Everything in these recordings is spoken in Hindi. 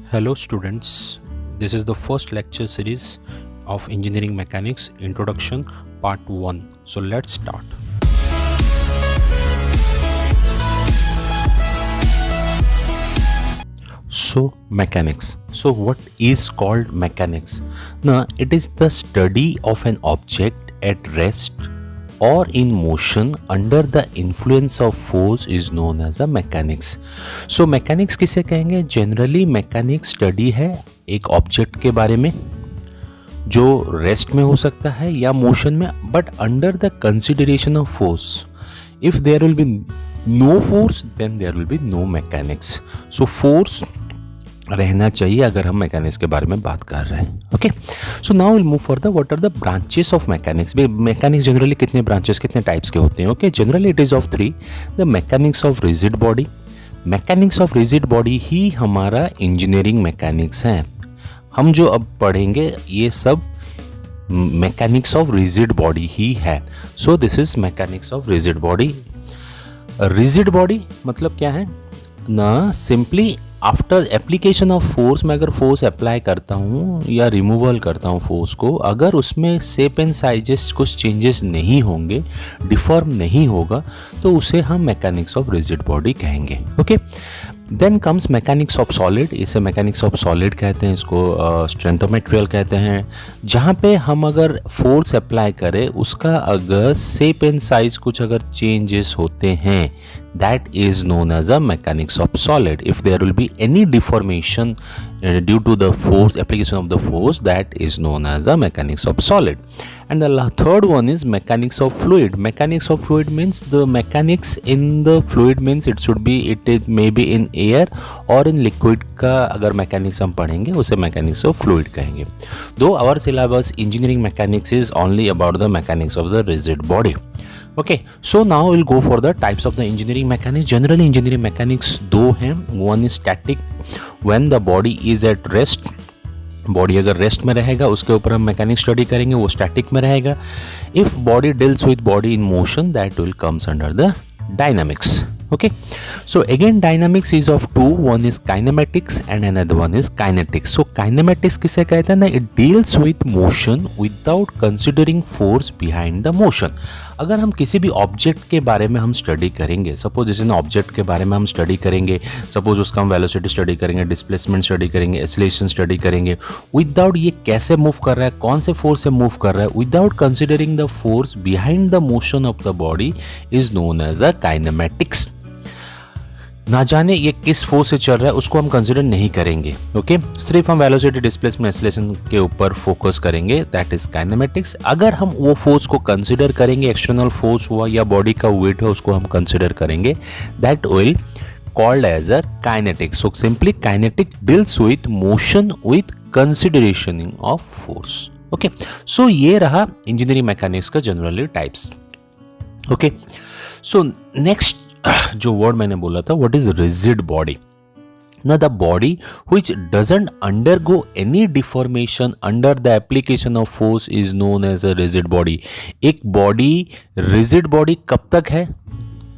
Hello students, this is the first lecture series of Engineering Mechanics Introduction Part 1. So let's start. So mechanics. So what is called mechanics? Now it is the study of an object at rest or in motion under the influence of force is known as a mechanics. So mechanics किसे कहेंगे? Generally mechanics study है एक object के बारे में जो रेस्ट में हो सकता है या मोशन में, but under the consideration of force. If there will be no force then there will be no mechanics. So force रहना चाहिए अगर हम मैकेनिक्स के बारे में बात कर रहे हैं. Okay, so now will move for the what are the branches of mechanics. Mechanics generally कितने ब्रांचेस, कितने टाइप्स के होते हैं? Okay, generally it is of 3. The mechanics of rigid body. Mechanics of rigid body ही हमारा इंजीनियरिंग मैकेनिक्स है. हम जो अब पढ़ेंगे ये सब मैकेनिक्स ऑफ रिजिड बॉडी ही है. So this is mechanics of rigid body. Rigid body मतलब क्या है ना? Simply after application of force, मैं अगर फोर्स अप्लाई करता हूँ या रिमूवल करता हूँ फोर्स को, अगर उसमें शेप एंड साइजेस कुछ चेंजेस नहीं होंगे, डिफॉर्म नहीं होगा, तो उसे हम मैकेनिक्स ऑफ रिजिड बॉडी कहेंगे. Okay, then comes mechanics of solid. इसे मैकेनिक्स ऑफ सॉलिड कहते हैं, इसको स्ट्रेंथ ऑफ मटेरियल कहते हैं. जहाँ पे हम अगर फोर्स अप्लाई करें उसका अगर शेप एंड साइज कुछ अगर चेंजेस होते हैं, that is known as a mechanics of solid. If there will be any deformation due to the force, application of the force, that is known as a mechanics of solid. And the third one is mechanics of fluid. Mechanics of fluid means the mechanics in the fluid means it is maybe in air or in liquid का अगर mechanics हम पढ़ेंगे उसे mechanics of fluid कहेंगे. Though our syllabus engineering mechanics is only about the mechanics of the rigid body. Okay, so now we'll go for the types of the engineering mechanics. Generally engineering mechanics दो हैं. One is static, when the body is at rest. Body अगर रेस्ट में रहेगा उसके ऊपर हम मैकेनिक्स स्टडी करेंगे, वो स्टैटिक में रहेगा. If body deals with body in motion, that will comes under the dynamics. Okay, so again dynamics is of two. One is kinematics and another one is kinetics. So kinematics किसे कहते हैं ना? It deals with motion without considering force behind the motion. अगर हम किसी भी ऑब्जेक्ट के बारे में हम स्टडी करेंगे, सपोज जैसे ना ऑब्जेक्ट के बारे में हम स्टडी करेंगे, सपोज उसका हम वेलोसिटी स्टडी करेंगे, डिस्प्लेसमेंट स्टडी करेंगे, एक्सेलरेशन स्टडी करेंगे, विदाउट ये कैसे मूव कर रहा है, कौन से फोर्स से मूव कर रहा है, without considering the force behind the motion of the body is known as a kinematics. ना जाने ये किस फोर्स से चल रहा है उसको हम कंसिडर नहीं करेंगे. ओके, सिर्फ हम वेलोसिटी, डिस्प्लेसमेंट, एक्सेलरेशन के ऊपर फोकस करेंगे, दैट इज काइनेमेटिक्स. अगर हम वो फोर्स को कंसिडर करेंगे, एक्सटर्नल फोर्स हुआ या बॉडी का वेट है उसको हम कंसिडर करेंगे, that will called as a kinetics. So simply kinetic deals with motion with consideration of force. Okay, so ये रहा इंजीनियरिंग मैकेनिक्स का generally types. Okay, so next जो वर्ड मैंने बोला था, व्हाट इज रिजिड बॉडी. ना the body which doesn't undergo any deformation under the application of force is known as a rigid body. एक बॉडी रिजिड बॉडी कब तक है?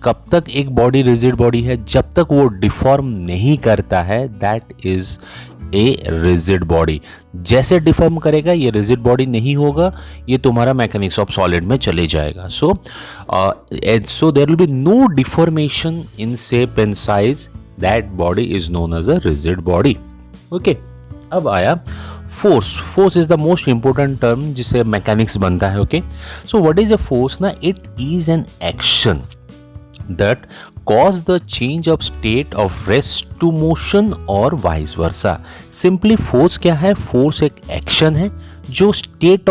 कब तक एक बॉडी रिजिड बॉडी है? जब तक वो डिफॉर्म नहीं करता है, that is a rigid body. जैसे डिफॉर्म करेगा ये रिजिड बॉडी नहीं होगा, ये तुम्हारा मैकेनिक्स ऑफ सॉलिड में चले जाएगा. So there will be no deformation in shape and size, that body is known as a rigid body. Okay, अब आया force. Force is the most important term जिसे मैकेनिक्स बनता है. Okay, so what is a force ना? It is an action that cause the change of state of rest to motion or vice versa. Simply force क्या है? Force एक एक्शन है जो स्टेट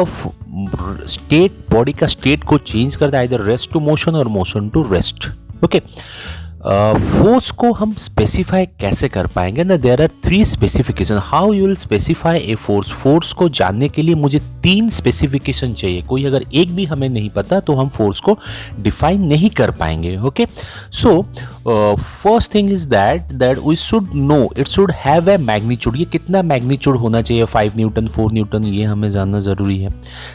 बॉडी का स्टेट को चेंज करता है, either rest to motion or motion to rest. Okay, force को हम स्पेसिफाई कैसे कर पाएंगे ना? There are 3 specification. How you will specify a force. Force को जानने के लिए मुझे 3 स्पेसिफिकेशन चाहिए. कोई अगर एक भी हमें नहीं पता तो हम फोर्स को डिफाइन नहीं कर पाएंगे. Okay, so first thing is that we should know it should have a magnitude. ये कितना मैग्नीट्यूड होना चाहिए? 5 न्यूटन, 4 न्यूटन, ये हमें जानना जरूरी है.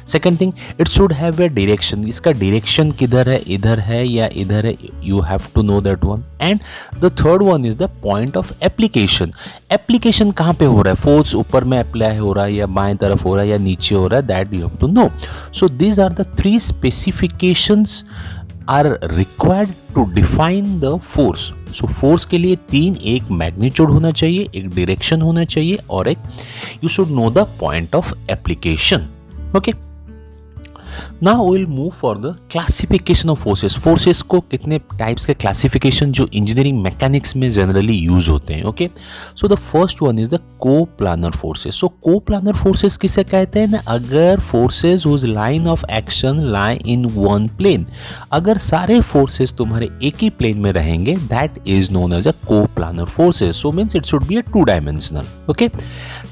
Second thing, it should have a direction. इसका डायरेक्शन किधर है, इधर है या इधर है, you have to know that one. Equilibrium and the third one is the point of application. Application कहाँ पे हो रहा है, फोर्स ऊपर में अप्लाई हो रहा है या बाएं तरफ हो रहा है या नीचे हो रहा है, that you have to know. So these are the three specifications are required to define the force. So force के लिए तीन, एक मैग्नीट्यूड होना चाहिए, एक डायरेक्शन होना चाहिए और एक you should know the point of application. Okay, now will move for the classification of forces. Forces को कितने टाइप्स के क्लासिफिकेशन जो इंजीनियरिंग मैकेनिक्स में जनरली यूज होते हैं. Okay, so the first one is the coplanar forces. So coplanar forces किसे कहते हैं ना, अगर forces whose line of action lie in one plane, अगर सारे फोर्सेस तुम्हारे एक ही प्लेन में रहेंगे, that is known as a coplanar forces. So means it should be a two dimensional. Okay,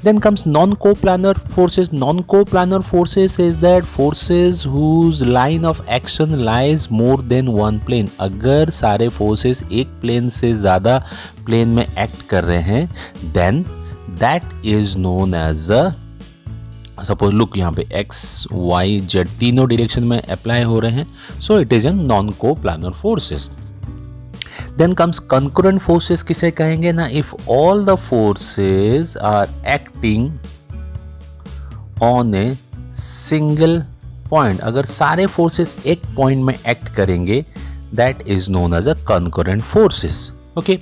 then comes non-coplanar forces. Non-coplanar forces is that forces whose line of action lies more than one plane. अगर सारे forces एक plane से ज़्यादा plane में act कर रहे हैं, then that is known as a, suppose look यहाँ पे x, y, z तीनों डायरेक्शन में अप्लाई हो रहे हैं, so it is an non coplanar forces. Then comes concurrent forces किसे कहेंगे ना, if all the forces are acting on a single point, अगर सारे forces एक point में act करेंगे, that is known as a concurrent forces. Okay.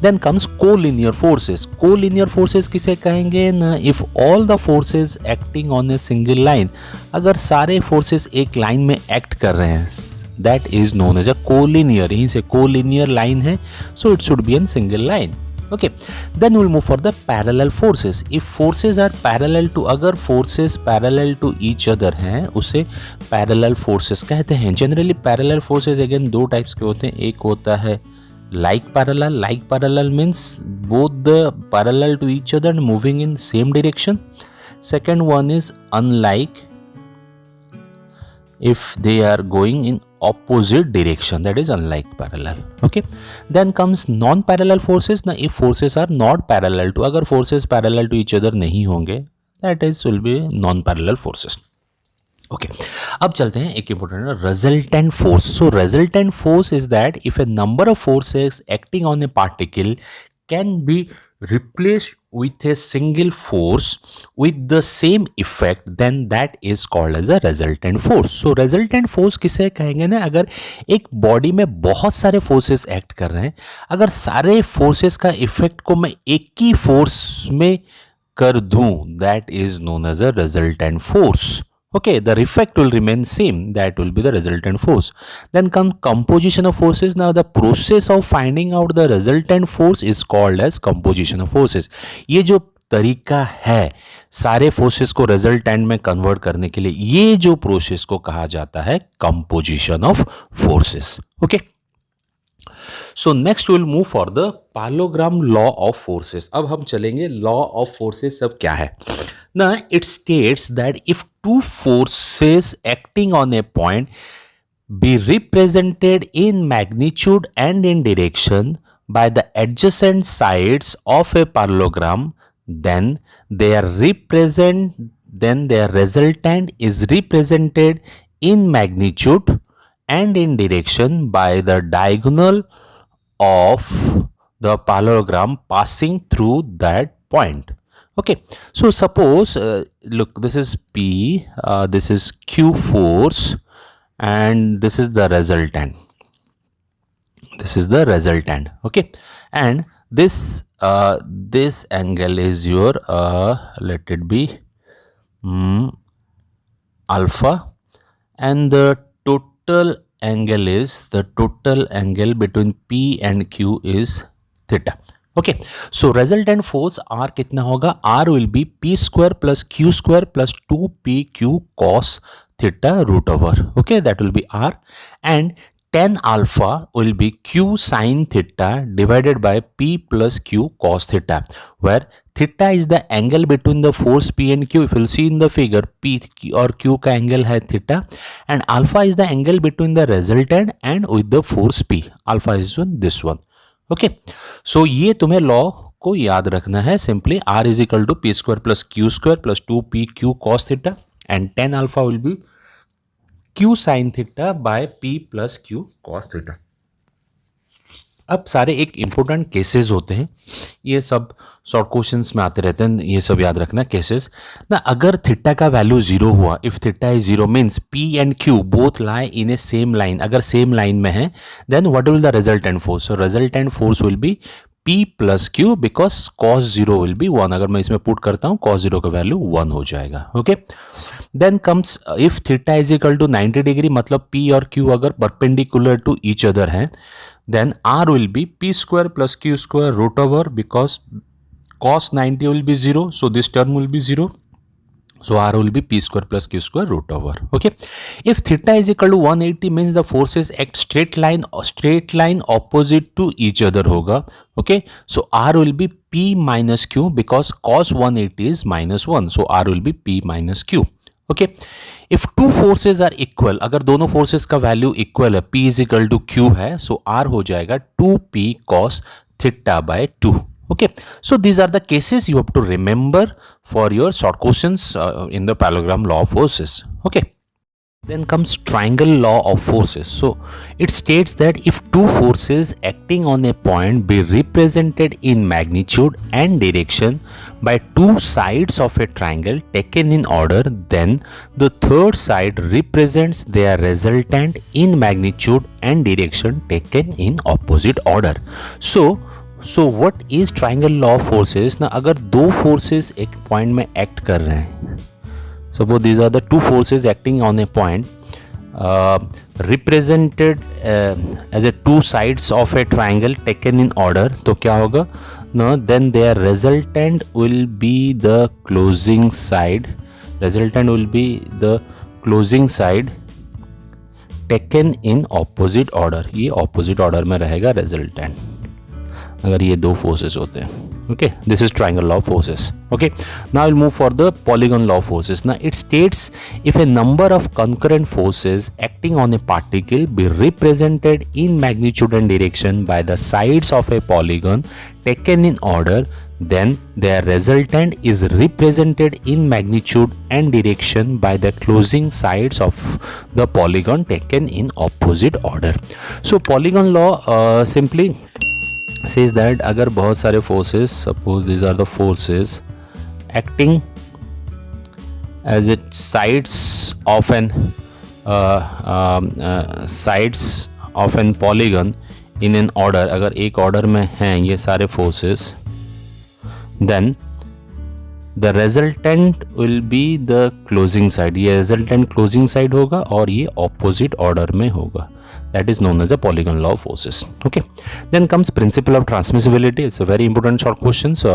Then comes collinear forces. Collinear forces किसे कहेंगे ना, if all the forces acting on a single line, अगर सारे forces एक line में act कर रहे हैं, that is known as a collinear. यहीं से collinear line है, so it should be in single line. Okay, then we'll move for the parallel forces. If forces are parallel to, अगर forces parallel to each other हैं, उसे parallel forces कहते हैं. Generally parallel forces again दो types के होते हैं. एक होता है like parallel. Like parallel means both the parallel to each other and moving in same direction. Second one is unlike, if they are going in opposite direction, that is unlike parallel. Okay, then comes non parallel forces. ना if forces are not parallel to, अगर forces parallel to each other नहीं होंगे, that is will be non parallel forces. Okay, अब चलते हैं एक important resultant force. So resultant force is that if a number of forces acting on a particle can be replaced with a single force with the same effect, then that is called as a resultant force. So resultant force किसे कहेंगे ना, अगर एक बॉडी में बहुत सारे फोर्सेस एक्ट कर रहे हैं, अगर सारे फोर्सेस का इफेक्ट को मैं एक ही फोर्स में कर दूं, that is known as a resultant force. Okay, the effect will remain same, that will be the resultant force. Then comes composition of forces. Now the process of finding out the resultant force is called as composition of forces. ये जो तरीका है सारे फोर्सेस को रिजल्टेंट में कन्वर्ट करने के लिए, ये जो प्रोसेस को कहा जाता है composition of forces. Okay, so next will move for the parallelogram law of forces. अब हम चलेंगे लॉ ऑफ फोर्सेस. अब क्या है ना, it states that if two forces acting on A point be represented in magnitude and in direction by the adjacent sides of a parallelogram, then their resultant is represented in magnitude and in direction by the diagonal of the parallelogram passing through that point. Okay, so suppose look, this is P, this is Q force, and this is the resultant. This is the resultant. Okay, and this angle is your let it be alpha, and the total angle between P and Q is theta. Okay, so resultant force R कितना होगा, R will be P square plus Q square plus 2PQ cos theta root over. Okay, that will be R, and tan alpha will be Q sin theta divided by P plus Q cos theta, where theta is the angle between the force P and Q. If you'll see in the figure, P और Q का angle है theta, and alpha is the angle between the resultant and with the force P. Alpha is this one. Okay, so ये तुम्हें लॉ को याद रखना है. Simply R is equal to P square plus Q square plus 2PQ cos theta, and tan alpha will be Q sin theta by P plus Q cos theta. अब सारे एक इम्पोर्टेंट केसेस होते हैं, ये सब शॉर्ट क्वेश्चंस में आते रहते हैं, ये सब याद रखना केसेस ना। अगर थीटा का वैल्यू जीरो हुआ, if theta is zero means P and Q both lie in a same line, अगर सेम लाइन में है then what will the resultant force, so resultant force will be P plus Q because cos zero will be one, अगर मैं इसमें पुट करता हूं cos जीरो का वैल्यू वन हो जाएगा। Okay, then comes if theta is equal to 90 degree, मतलब P और Q अगर परपेंडिकुलर टू ईच अदर हैं, then R will be P square plus Q square root over, because cos 90 will be 0, so this term will be 0, so R will be P square plus Q square root over. Okay, if theta is equal to 180 means the forces act straight line opposite to each other होगा. Okay, so R will be P minus Q because cos 180 is minus 1, so R will be P minus Q. Okay, if two forces are equal, अगर दोनों फोर्सेज का वैल्यू इक्वल है, P is equal to Q है, सो R हो जाएगा 2P cos theta by 2. Okay, so these are the cases you have to remember for your short questions in the parallelogram law of forces. Okay, then comes triangle law of forces. So it states that if two forces acting on a point be represented in magnitude and direction by two sides of a triangle taken in order, then the third side represents their resultant in magnitude and direction taken in opposite order. So what is triangle law of forces? ना अगर दो forces एक point में act कर रहे हैं, suppose these are the two forces acting on a point represented as a two sides of a triangle taken in order, तो क्या होगा ना, then their resultant will be the closing side, resultant will be the closing side taken in opposite order, ये opposite order में रहेगा resultant अगर ये दो forces होते हैं. Okay, this is triangle law of forces. Okay, now we'll move for the polygon law of forces. Now it states if a number of concurrent forces acting on a particle be represented in magnitude and direction by the sides of a polygon taken in order, then their resultant is represented in magnitude and direction by the closing sides of the polygon taken in opposite order. So polygon law simply says that अगर बहुत सारे forces, suppose these are the forces acting as it sides of an polygon in an order, अगर एक order में हैं ये सारे forces, then the resultant will be the closing side, ये resultant closing side होगा और ये opposite order में होगा. That is known as the polygon law of forces. Okay, then comes principle of transmissibility. It's a very important short question. So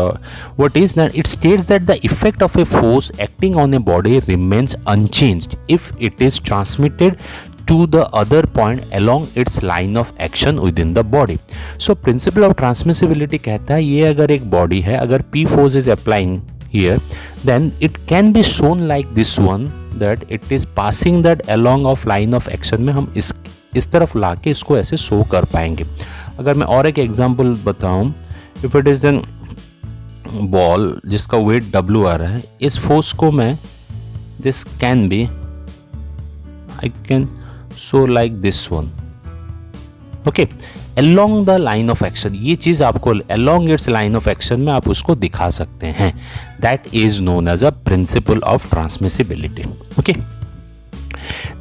what is that? It states that the effect of a force acting on a body remains unchanged if it is transmitted to the other point along its line of action within the body. So principle of transmissibility कहता है ये अगर एक body है, अगर P force is applying here, then it can be shown like this one, that it is passing that along of line of action में हम इस तरफ ला के इसको ऐसे शो कर पाएंगे. अगर मैं और एक एग्जांपल बताऊं, if it is an ball जिसका वेट W आ रहा है, इस फोर्स को मैं this can be I can show like this one. Okay, along the line of action, ये चीज आपको along its line of action में आप उसको दिखा सकते हैं. That is known as a principle of transmissibility. Okay,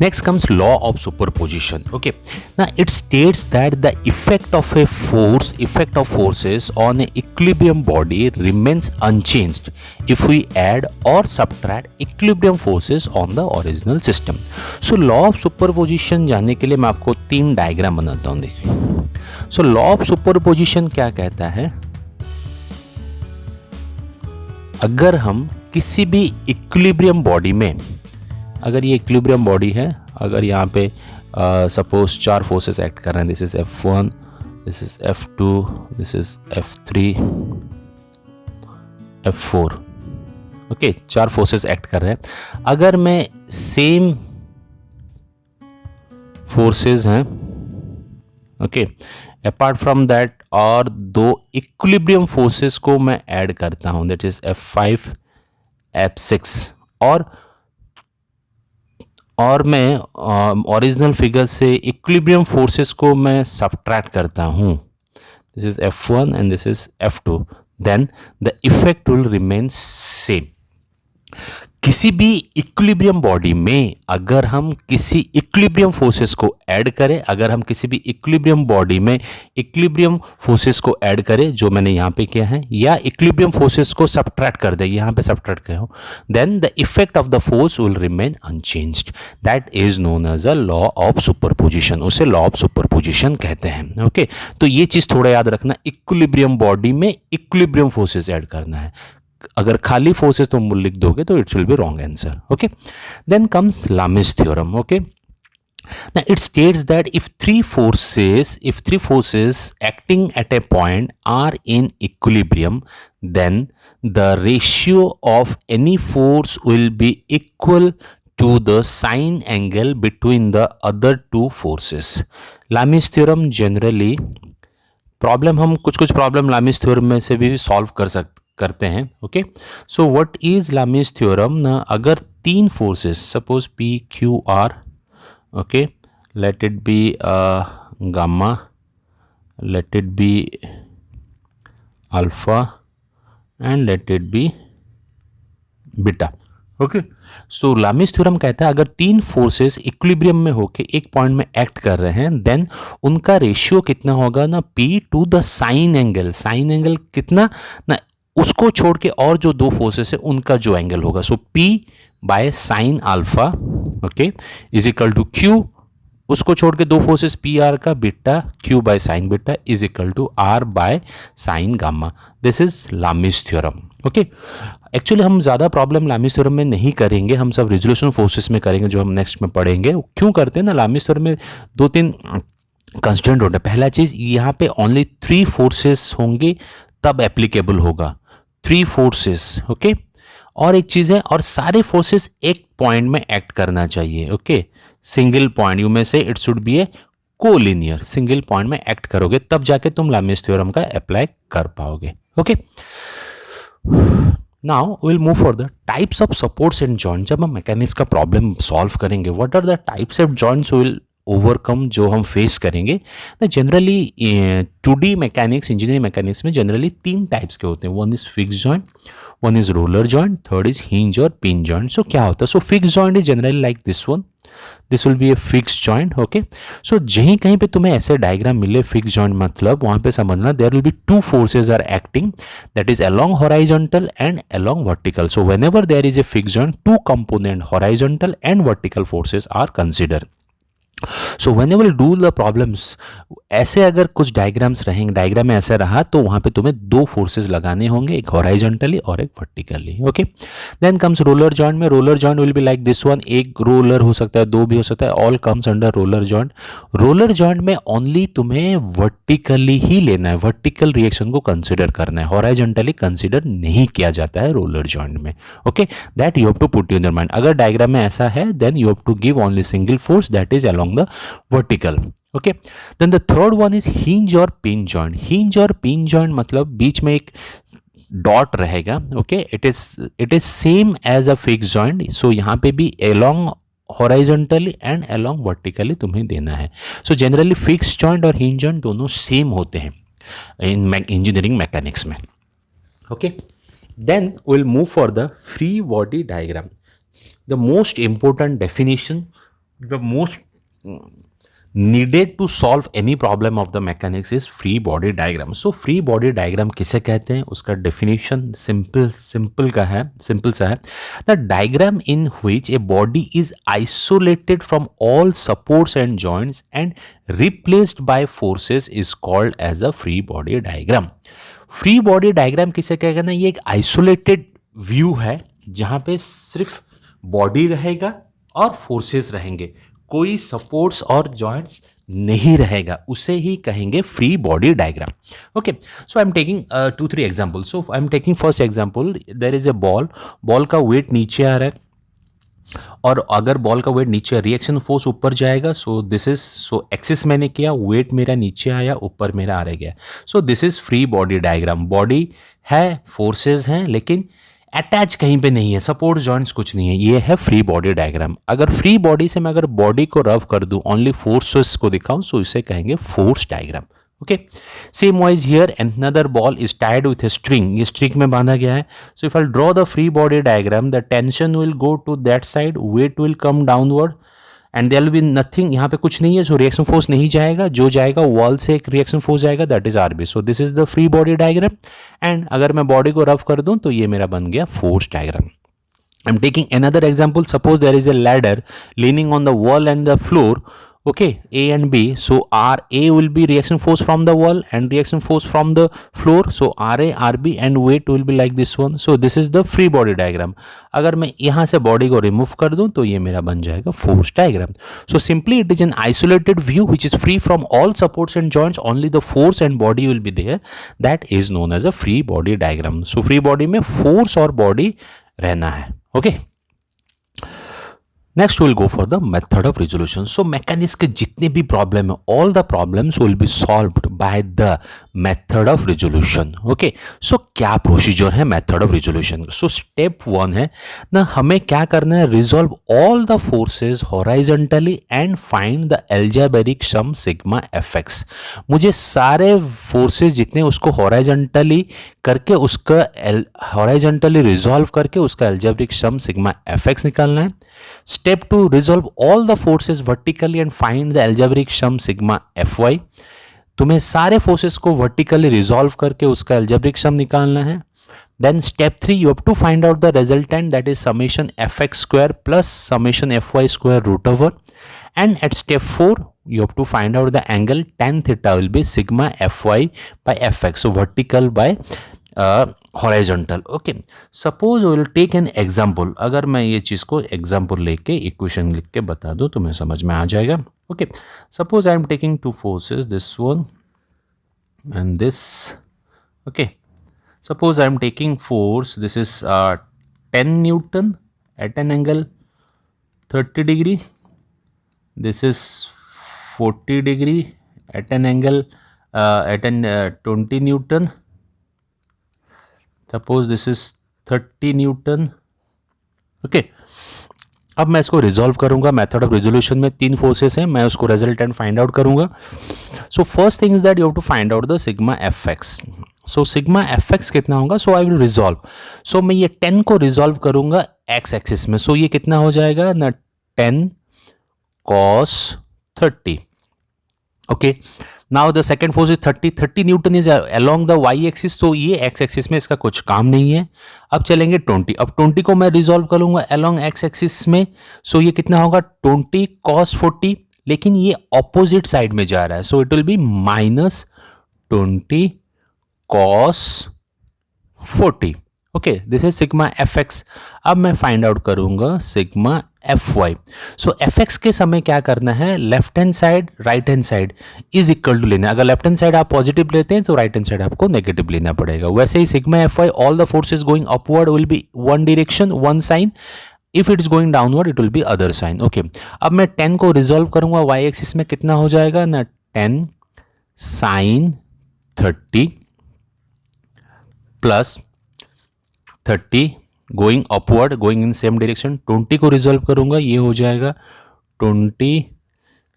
next comes law of superposition. Okay, now it states that the effect of forces on an equilibrium body remains unchanged if we add or subtract equilibrium forces on the original system. So law of superposition जानने के लिए मैं आपको तीन डायग्राम बनाता हूँ. देखिए, so law of superposition क्या कहता है, अगर हम किसी भी इक्विलिब्रियम बॉडी में, अगर ये इक्विलिब्रियम बॉडी है, अगर यहाँ पे सपोज चार फोर्सेस एक्ट कर रहे हैं, this is F1, this is F2, this is F3, F4. Okay, चार फोर्सेस एक्ट कर रहे हैं. अगर मैं सेम फोर्सेस हैं, ओके, अपार्ट फ्रॉम दैट और दो इक्विलिब्रियम फोर्सेस को मैं ऐड करता हूं, दैट इज F5, F6, और मैं ओरिजिनल फिगर से इक्विलिब्रियम फोर्सेस को मैं सब्ट्रैक्ट करता हूँ, this is F1 and this is F2, then the effect will remain same. किसी भी इक्विलिब्रियम बॉडी में अगर हम किसी इक्विलिब्रियम फोर्सेस को ऐड करें, अगर हम किसी भी इक्विलिब्रियम बॉडी में इक्विलिब्रियम फोर्सेस को ऐड करें, जो मैंने यहाँ पे किया है, या इक्विलिब्रियम फोर्सेस को सबट्रैक्ट कर दें, यहाँ पे सबट्रैक्ट किया हो, then the effect of the force will remain unchanged. That is known as a law of superposition. उसे लॉ ऑफ सुपरपोजिशन कहते हैं. ओके, तो ये चीज थोड़ा याद रखना, इक्विलिब्रियम बॉडी में इक्विलिब्रियम फोर्सेस ऐड करना है. अगर खाली फोर्सेस तुम लिख दोगे तो it will be wrong answer. Okay, then comes Lami's theorem. Okay, now it states that if three forces acting at a point are in equilibrium, then the ratio of any force will be equal to the sine angle between the other two forces. लामिस theorem generally problem, हम कुछ प्रॉब्लम लामिस थ्योरम में से भी सॉल्व करते हैं. Okay, so what is Lami's theorem ना, अगर तीन forces suppose P Q R, okay, let it be gamma, let it be alpha and let it be beta. Okay, so लामिस theorem कहता है अगर तीन फोर्सेस इक्विलिब्रियम में होके एक पॉइंट में एक्ट कर रहे हैं, देन उनका रेशियो कितना होगा ना, P to the sine angle. Sine angle कितना ना, उसको छोड़ के और जो दो फोर्सेस है उनका जो एंगल होगा, so P by sine alpha, okay, is equal to Q, उसको छोड़ के दो फोर्सेस पी आर का, beta Q by sine beta is equal to R by sine gamma. This is Lami's theorem. Okay, actually हम ज़्यादा प्रॉब्लम लामिस थ्योरम में नहीं करेंगे, हम सब रिजोल्यूशन फोर्सेस में करेंगे जो हम नेक्स्ट में पढ़ेंगे. क्यों करते हैं ना, लामिस थ्योरम में दो तीन कंस्टेंट होते हैं. पहला चीज़, यहाँ पे ओनली 3 फोर्सेस होंगे तब एप्लीकेबल होगा, 3 फोर्सेस. ओके, और एक चीज़ है, और सारे फोर्सेस एक पॉइंट में एक्ट करना चाहिए. ओके, सिंगल पॉइंट, यू में से it should B A collinear, single point में एक्ट करोगे तब जाके तुम लामिस थ्योरम का अप्लाई कर पाओगे. Okay, now will move for the types of supports and joint. जब हम मैकेनिक्स का प्रॉब्लम सॉल्व करेंगे, what are the types of joints will overcome जो हम फेस करेंगे. Generally 2D mechanics, engineering mechanics में जनरली 3 टाइप्स के होते हैं. One is fix joint, one is roller joint, third is hinge और पिन जॉइंट. सो क्या होता है, so fix joint is generally like this one, this will be a fix joint. Okay, so जहीं कहीं पे तुम्हें ऐसे डायग्राम मिले फिक्स जॉइंट, मतलब वहां पे समझना there will be 2 forces are acting, that is along horizontal and along vertical. So whenever there is a fix joint, 2 component horizontal and vertical forces are consider. So whenever do the problems, ऐसे अगर कुछ डायग्राम्स रहेंगे, डायग्राम में ऐसा रहा तो वहां पे तुम्हें 2 फोर्सेस लगाने होंगे, एक हॉराइजॉन्टली और एक vertically. Okay, then comes roller joint में. Roller joint will be like this one, एक रोलर हो सकता है, 2 भी हो सकता है, all comes under roller joint. Roller joint में ओनली तुम्हें वर्टिकली ही लेना है, वर्टिकल रिएक्शन को कंसिडर करना है, हॉराइजॉन्टली कंसिडर नहीं किया जाता है रोलर जॉइंट में. Okay, that you have to put in your mind. अगर डायग्राम में ऐसा है, then you have to give only single force, that is along the vertical. Okay, then the third one is hinge और pin joint. hinge और pin joint मतलब बीच में एक डॉट रहेगा. Okay, it is same as a fix joint. So यहाँ पे भी along horizontally and along vertically तुम्हें देना है. सो जनरली फिक्स जॉइंट और हिंज जॉइंट दोनों सेम होते हैं इन इंजीनियरिंग मैकेनिक्स में. Okay, then will move for the free body diagram. The most important definition, the most needed to solve any problem of the mechanics is free body diagram. So free body diagram किसे कहते हैं, उसका definition simple सा है. The diagram in which a body is isolated from all supports and joints and replaced by forces is called as a free body diagram. Free body diagram किसे कहेगा ना, ये एक isolated view है जहाँ पे सिर्फ बॉडी रहेगा और फोर्सेस रहेंगे, कोई सपोर्ट्स और जॉइंट्स नहीं रहेगा, उसे ही कहेंगे free body diagram. Okay, so I am taking 2-3 example. So I am taking first example, there is a ball का वेट नीचे आ रहा है और अगर बॉल का वेट नीचे, रिएक्शन फोर्स ऊपर जाएगा. So this is, so axis मैंने किया, वेट मेरा नीचे आया, ऊपर मेरा आ रह गया. So this is free body diagram. Body है, फोर्सेज हैं, लेकिन अटैच कहीं पे नहीं है, सपोर्ट जॉइंट्स कुछ नहीं है, ये है फ्री बॉडी डायग्राम. अगर फ्री बॉडी से मैं अगर बॉडी को रफ कर दूं, ओनली फोर्सेस को दिखाऊं, सो इसे कहेंगे force diagram. Okay, same wise here another ball is tied with a string, ये string में बांधा गया है. So if I'll draw the free body diagram, the tension will go to that side, weight will come downward and there will be nothing, यहाँ पे कुछ नहीं है, so reaction force नहीं जाएगा, जो जाएगा wall से एक reaction force जाएगा, that is RB. So this is the free body diagram and अगर मैं body को रफ कर दूं तो ये मेरा बन गया force diagram. I'm taking another example. Suppose there is a ladder leaning on the wall and the floor. Okay, A and B. So RA will be reaction force from the wall and reaction force from the floor. So RA, RB and weight will be like this one. So this is the free body diagram. अगर मैं यहाँ से body को remove कर दूँ तो ये मेरा बन जाएगा force diagram. So simply it is an isolated view which is free from all supports and joints. Only the force and body will be there. That is known as a free body diagram. So free body में force और body रहना है. Okay. Next we'll go for the method of resolution. So mechanics के जितने भी problem है, all the problems will be solved by the method of resolution. Okay. So क्या procedure है method of resolution? So step 1 है ना, हमें क्या करना है, resolve all the forces horizontally and find the algebraic sum sigma fx. मुझे सारे forces जितने उसको horizontally करके उसका horizontally resolve करके उसका algebraic sum sigma fx निकालना है. Step 2, resolve all the forces vertically and find the algebraic sum sigma fy. तुम्हें सारे forces को vertically resolve करके उसका algebraic sum निकालना है. Then step 3, you have to find out the resultant, that is summation fx square plus summation fy square root over. And at step 4, you have to find out the angle tan theta will be sigma fy by fx. So vertical by horizontal. Okay, suppose will take an example. अगर मैं ये चीज़ को एग्जाम्पल लेके इक्वेशन लिख के बता दूँ तो मैं समझ में आ जाएगा. Okay, suppose I am taking two forces, this one and this. Okay, suppose I am taking force, this is 10 newton at an angle 30 degree. This is 40 degree at an angle at an 20 Newton. Suppose this is 30 Newton. Okay. अब मैं इसको रिजॉल्व करूंगा. मेथड ऑफ रिजोल्यूशन में 3 फोर्सेस हैं, मैं उसको रिजल्टेंट फाइंड आउट करूंगा. So first thing is that you have to find out the sigma F X. So sigma F X कितना होगा? सो आई विल रिजॉल्व. सो मैं ये 10 को रिजॉल्व करूंगा एक्स एक्सिस में. सो ये कितना हो जाएगा ना, 10 cos 30. Okay, now the second force is 30 newton is along the Y axis. तो ये एक्स एक्सिस में इसका कुछ काम नहीं है. अब चलेंगे 20. अब 20 को मैं रिजॉल्व करूंगा अलोंग एक्स एक्सिस में. सो ये कितना होगा, 20 cos 40, लेकिन ये ऑपोजिट साइड में जा रहा है. So it will be -20 cos 40. Okay, this is sigma F X. अब मैं फाइंड आउट करूंगा sigma F Y. So F X के समय क्या करना है, left hand side right hand side is equal to लेना. अगर लेफ्ट हैंड साइड आप पॉजिटिव लेते हैं तो राइट हैंड साइड आपको नेगेटिव लेना पड़ेगा. वैसे ही sigma F Y, all the forces going upward will be one direction one sign. If it is going downward it will be other sign. Okay, अब मैं 10 को रिजॉल्व करूंगा वाई एक्सिस में. कितना हो जाएगा ना, 10 sin 30 plus 30 going upward going in same direction. 20 को रिजॉल्व करूंगा, ये हो जाएगा 20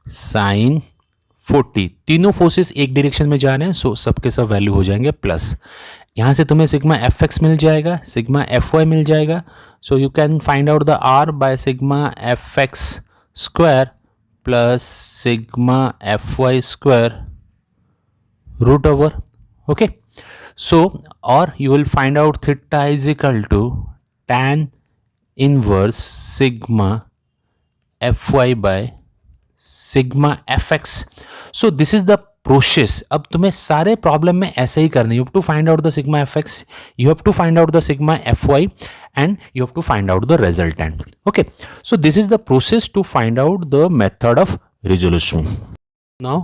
sin 40. तीनों फोर्सेस एक डायरेक्शन में जा रहे हैं, सो सबके सब वैल्यू हो जाएंगे प्लस. यहाँ से तुम्हें सिग्मा एफ एक्स मिल जाएगा, सिग्मा एफ वाई मिल जाएगा. So you can find out the R by sigma F X square plus sigma F Y square root over. Okay, so or you will find out theta is equal to tan inverse sigma fy by sigma fx. so this is the process. अब तुम्हें सारे प्रॉब्लम में ऐसे ही करना है. you have to find out the sigma fx, you have to find out the sigma fy and you have to find out the resultant. okay, so this is the process to find out the method of resolution. now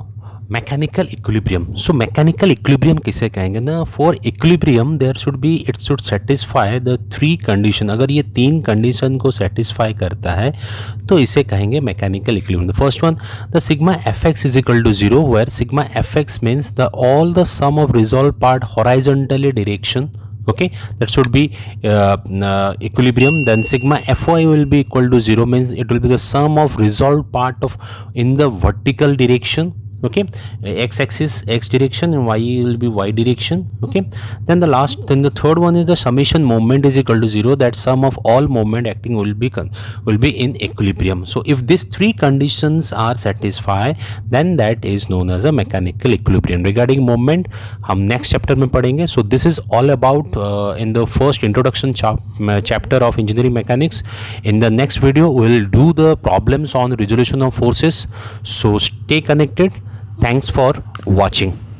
mechanical equilibrium. So mechanical equilibrium किसे कहेंगे ना, for equilibrium there should be, it should satisfy the 3 condition. अगर ये 3 कंडीशन को सेटिस्फाई करता है तो इसे कहेंगे mechanical equilibrium. The first one, the sigma F X is equal to 0 where sigma F X means the all the sum of resolve part horizontally direction. okay, that should be equilibrium. Then sigma fy will be equal to 0 means it will be the sum of resolved part of in the vertical direction. okay, x axis x direction and y will be y direction, okay. Then the third one is the summation moment is equal to 0, that sum of all moment acting will be in equilibrium. So if these three conditions are satisfied, then that is known as a mechanical equilibrium. Regarding moment हम next chapter में पढ़ेंगे. So this is all about in the first introduction chapter of engineering mechanics. In the next video we will do the problems on resolution of forces. So stay connected. Thanks for watching.